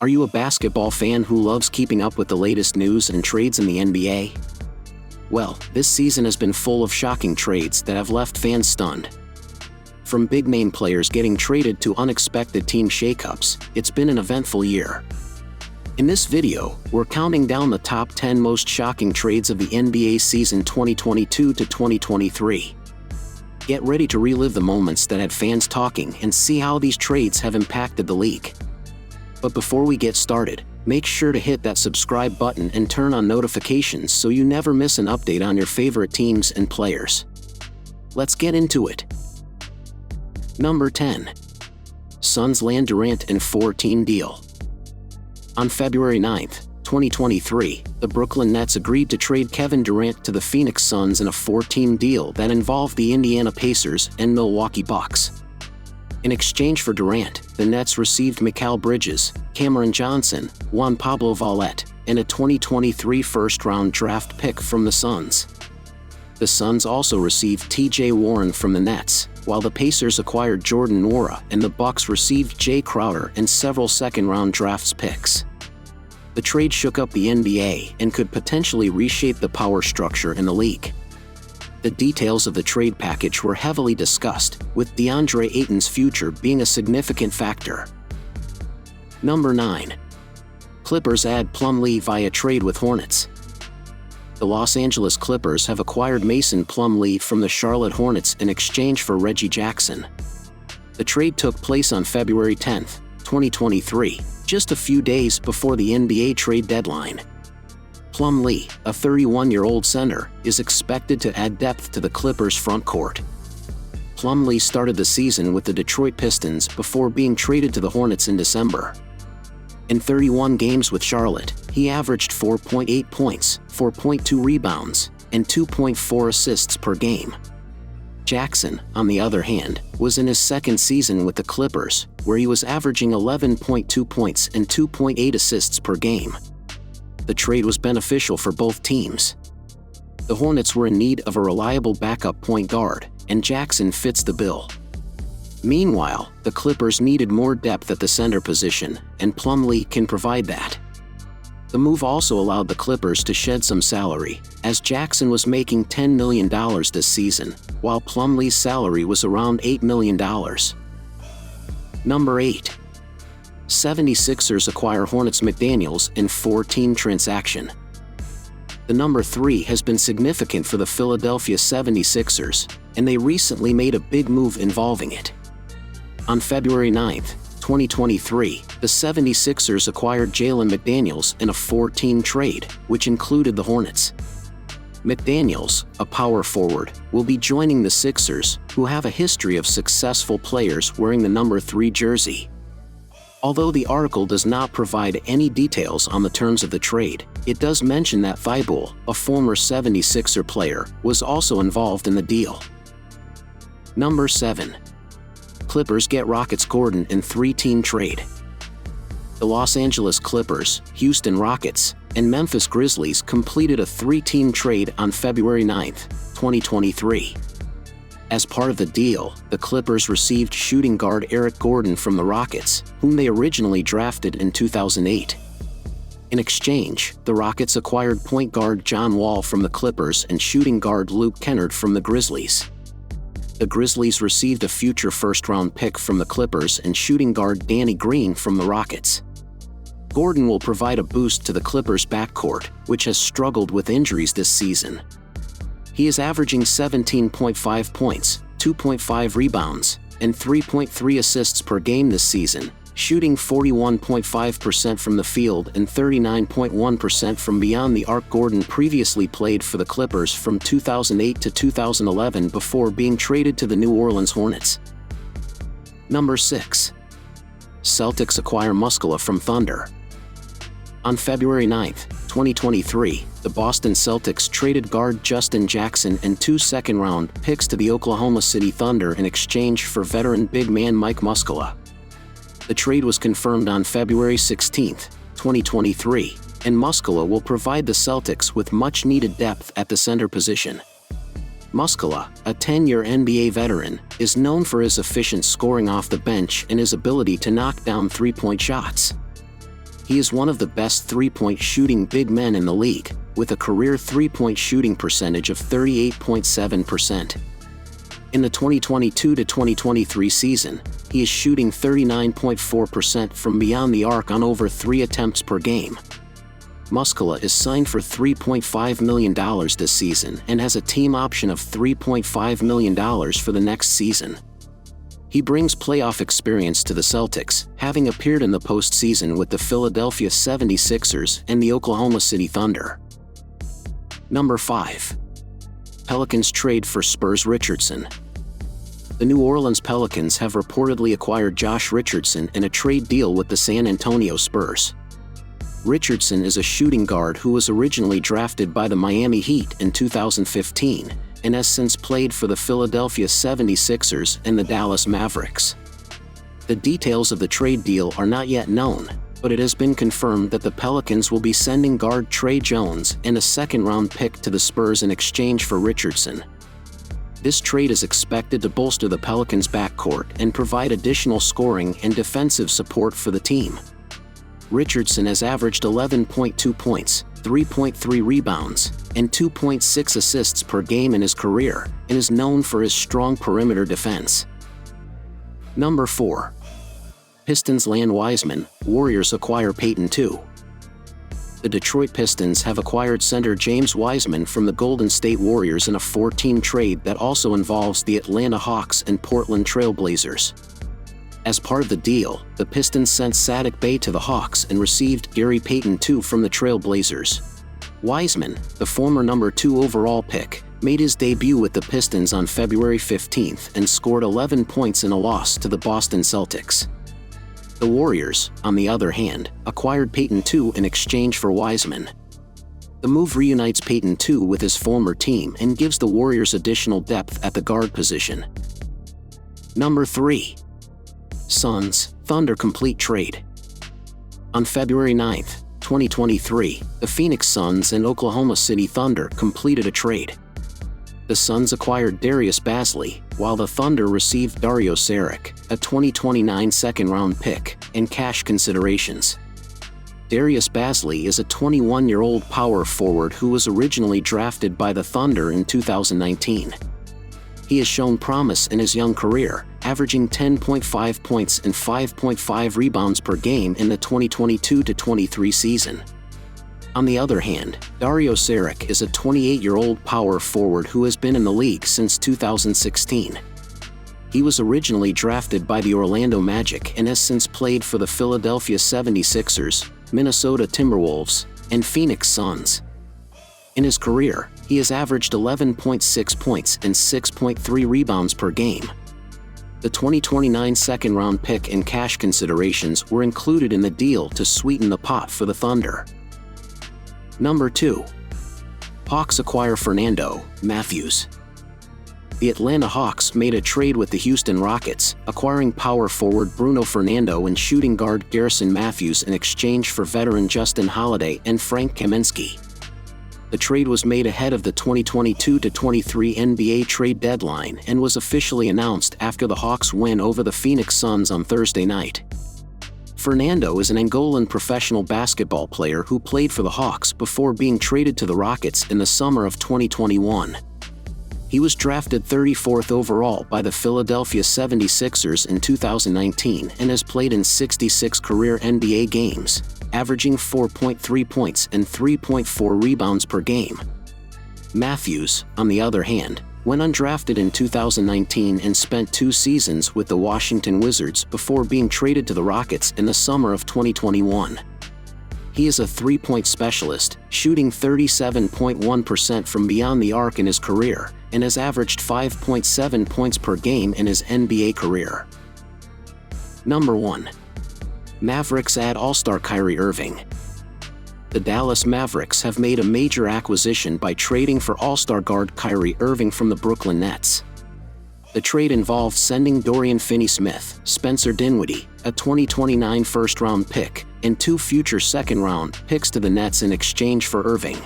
Are you a basketball fan who loves keeping up with the latest news and trades in the NBA? Well, this season has been full of shocking trades that have left fans stunned. From big-name players getting traded to unexpected team shakeups, it's been an eventful year. In this video, we're counting down the top 10 most shocking trades of the NBA season 2022 to 2023. Get ready to relive the moments that had fans talking and see how these trades have impacted the league. But before we get started, make sure to hit that subscribe button and turn on notifications so you never miss an update on your favorite teams and players. Let's get into it. Number 10. Suns land Durant in 4-team deal. On February 9, 2023, the Brooklyn Nets agreed to trade Kevin Durant to the Phoenix Suns in a 4-team deal that involved the Indiana Pacers and Milwaukee Bucks. In exchange for Durant, the Nets received Mikal Bridges, Cameron Johnson, Juan Pablo Valette, and a 2023 first-round draft pick from the Suns. The Suns also received T.J. Warren from the Nets, while the Pacers acquired Jordan Nwora and the Bucks received Jay Crowder and several second-round draft picks. The trade shook up the NBA and could potentially reshape the power structure in the league. The details of the trade package were heavily discussed, with DeAndre Ayton's future being a significant factor. Number 9. Clippers add Plumlee via trade with Hornets. The Los Angeles Clippers have acquired Mason Plumlee from the Charlotte Hornets in exchange for Reggie Jackson. The trade took place on February 10, 2023, just a few days before the NBA trade deadline. Plumlee, a 31-year-old center, is expected to add depth to the Clippers' front court. Plumlee started the season with the Detroit Pistons before being traded to the Hornets in December. In 31 games with Charlotte, he averaged 4.8 points, 4.2 rebounds, and 2.4 assists per game. Jackson, on the other hand, was in his second season with the Clippers, where he was averaging 11.2 points and 2.8 assists per game. The trade was beneficial for both teams. The Hornets were in need of a reliable backup point guard, and Jackson fits the bill. Meanwhile, the Clippers needed more depth at the center position, and Plumlee can provide that. The move also allowed the Clippers to shed some salary, as Jackson was making $10 million this season, while Plumlee's salary was around $8 million. Number 8. 76ers acquire Hornets McDaniels in 4-team transaction. The number 3 has been significant for the Philadelphia 76ers, and they recently made a big move involving it. On February 9, 2023, the 76ers acquired Jalen McDaniels in a 4-team trade, which included the Hornets. McDaniels, a power forward, will be joining the Sixers, who have a history of successful players wearing the number 3 jersey. Although the article does not provide any details on the terms of the trade, it does mention that Thibault, a former 76er player, was also involved in the deal. Number 7. Clippers get Rockets Gordon in 3-team trade. The Los Angeles Clippers, Houston Rockets, and Memphis Grizzlies completed a 3-team trade on February 9, 2023. As part of the deal, the Clippers received shooting guard Eric Gordon from the Rockets, whom they originally drafted in 2008. In exchange, the Rockets acquired point guard John Wall from the Clippers and shooting guard Luke Kennard from the Grizzlies. The Grizzlies received a future first-round pick from the Clippers and shooting guard Danny Green from the Rockets. Gordon will provide a boost to the Clippers' backcourt, which has struggled with injuries this season. He is averaging 17.5 points, 2.5 rebounds, and 3.3 assists per game this season, shooting 41.5% from the field and 39.1% from beyond the arc. Gordon previously played for the Clippers from 2008 to 2011 before being traded to the New Orleans Hornets. Number 6. Celtics acquire Muscala from Thunder. On February 9, 2023, the Boston Celtics traded guard Justin Jackson and 2 second-round picks to the Oklahoma City Thunder in exchange for veteran big man Mike Muscala. The trade was confirmed on February 16, 2023, and Muscala will provide the Celtics with much-needed depth at the center position. Muscala, a 10-year NBA veteran, is known for his efficient scoring off the bench and his ability to knock down three-point shots. he is one of the best three-point shooting big men in the league, with a career three-point shooting percentage of 38.7%. In the 2022-2023 season, he is shooting 39.4% from beyond the arc on over 3 attempts per game. Muscala is signed for $3.5 million this season and has a team option of $3.5 million for the next season. He brings playoff experience to the Celtics, having appeared in the postseason with the Philadelphia 76ers and the Oklahoma City Thunder. Number 5. Pelicans trade for Spurs Richardson. The New Orleans Pelicans have reportedly acquired Josh Richardson in a trade deal with the San Antonio Spurs. Richardson is a shooting guard who was originally drafted by the Miami Heat in 2015 and has since played for the Philadelphia 76ers and the Dallas Mavericks. The details of the trade deal are not yet known, but it has been confirmed that the Pelicans will be sending guard Tre Jones and a second-round pick to the Spurs in exchange for Richardson. This trade is expected to bolster the Pelicans' backcourt and provide additional scoring and defensive support for the team. Richardson has averaged 11.2 points, 3.3 rebounds, and 2.6 assists per game in his career, and is known for his strong perimeter defense. Number 4. Pistons land Wiseman, Warriors acquire Peyton II. The Detroit Pistons have acquired center James Wiseman from the Golden State Warriors in a 4-team trade that also involves the Atlanta Hawks and Portland Trail Blazers. As part of the deal, the Pistons sent Saddiq Bey to the Hawks and received Gary Payton II from the Trail Blazers. Wiseman, the former number 2 overall pick, made his debut with the Pistons on February 15 and scored 11 points in a loss to the Boston Celtics. The Warriors, on the other hand, acquired Payton II in exchange for Wiseman. The move reunites Payton II with his former team and gives the Warriors additional depth at the guard position. Number 3. Suns, Thunder complete trade. On February 9, 2023, the Phoenix Suns and Oklahoma City Thunder completed a trade. The Suns acquired Darius Bazley, while the Thunder received Dario Saric, a 2029 second-round pick, and cash considerations. Darius Bazley is a 21-year-old power forward who was originally drafted by the Thunder in 2019. He has shown promise in his young career, averaging 10.5 points and 5.5 rebounds per game in the 2022-23 season. On the other hand, Dario Saric is a 28-year-old power forward who has been in the league since 2016. He was originally drafted by the Orlando Magic and has since played for the Philadelphia 76ers, Minnesota Timberwolves, and Phoenix Suns. In his career, he has averaged 11.6 points and 6.3 rebounds per game. The 2029 second-round pick and cash considerations were included in the deal to sweeten the pot for the Thunder. Number 2. Hawks acquire Fernando Matthews. The Atlanta Hawks made a trade with the Houston Rockets, acquiring power forward Bruno Fernando and shooting guard Garrison Matthews in exchange for veteran Justin Holiday and Frank Kaminsky. The trade was made ahead of the 2022-23 NBA trade deadline and was officially announced after the Hawks' win over the Phoenix Suns on Thursday night. Fernando is an Angolan professional basketball player who played for the Hawks before being traded to the Rockets in the summer of 2021. He was drafted 34th overall by the Philadelphia 76ers in 2019 and has played in 66 career NBA games, averaging 4.3 points and 3.4 rebounds per game. Matthews, on the other hand, went undrafted in 2019 and spent 2 seasons with the Washington Wizards before being traded to the Rockets in the summer of 2021. He is a three-point specialist, shooting 37.1% from beyond the arc in his career, and has averaged 5.7 points per game in his NBA career. Number 1. Mavericks add All-Star Kyrie Irving. The Dallas Mavericks have made a major acquisition by trading for All-Star guard Kyrie Irving from the Brooklyn Nets. The trade involved sending Dorian Finney-Smith, Spencer Dinwiddie, a 2029 first-round pick, and 2 future second-round picks to the Nets in exchange for Irving.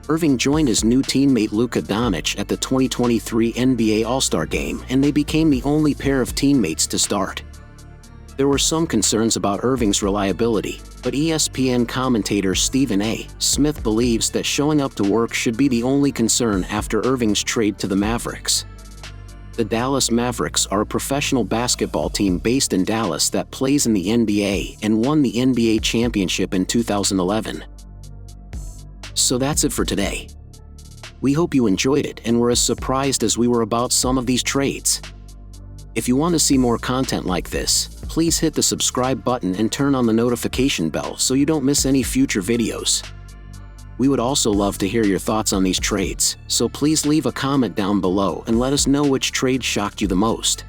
Irving joined his new teammate Luka Doncic at the 2023 NBA All-Star Game, and they became the only pair of teammates to start. There were some concerns about Irving's reliability, But ESPN commentator Stephen A. Smith believes that showing up to work should be the only concern after Irving's trade to the Mavericks. The Dallas Mavericks are a professional basketball team based in Dallas that plays in the NBA and won the NBA championship in 2011. So that's it for today. We hope you enjoyed it and were as surprised as we were about some of these trades. If you want to see more content like this, please hit the subscribe button and turn on the notification bell so you don't miss any future videos. We would also love to hear your thoughts on these trades, so please leave a comment down below and let us know which trade shocked you the most.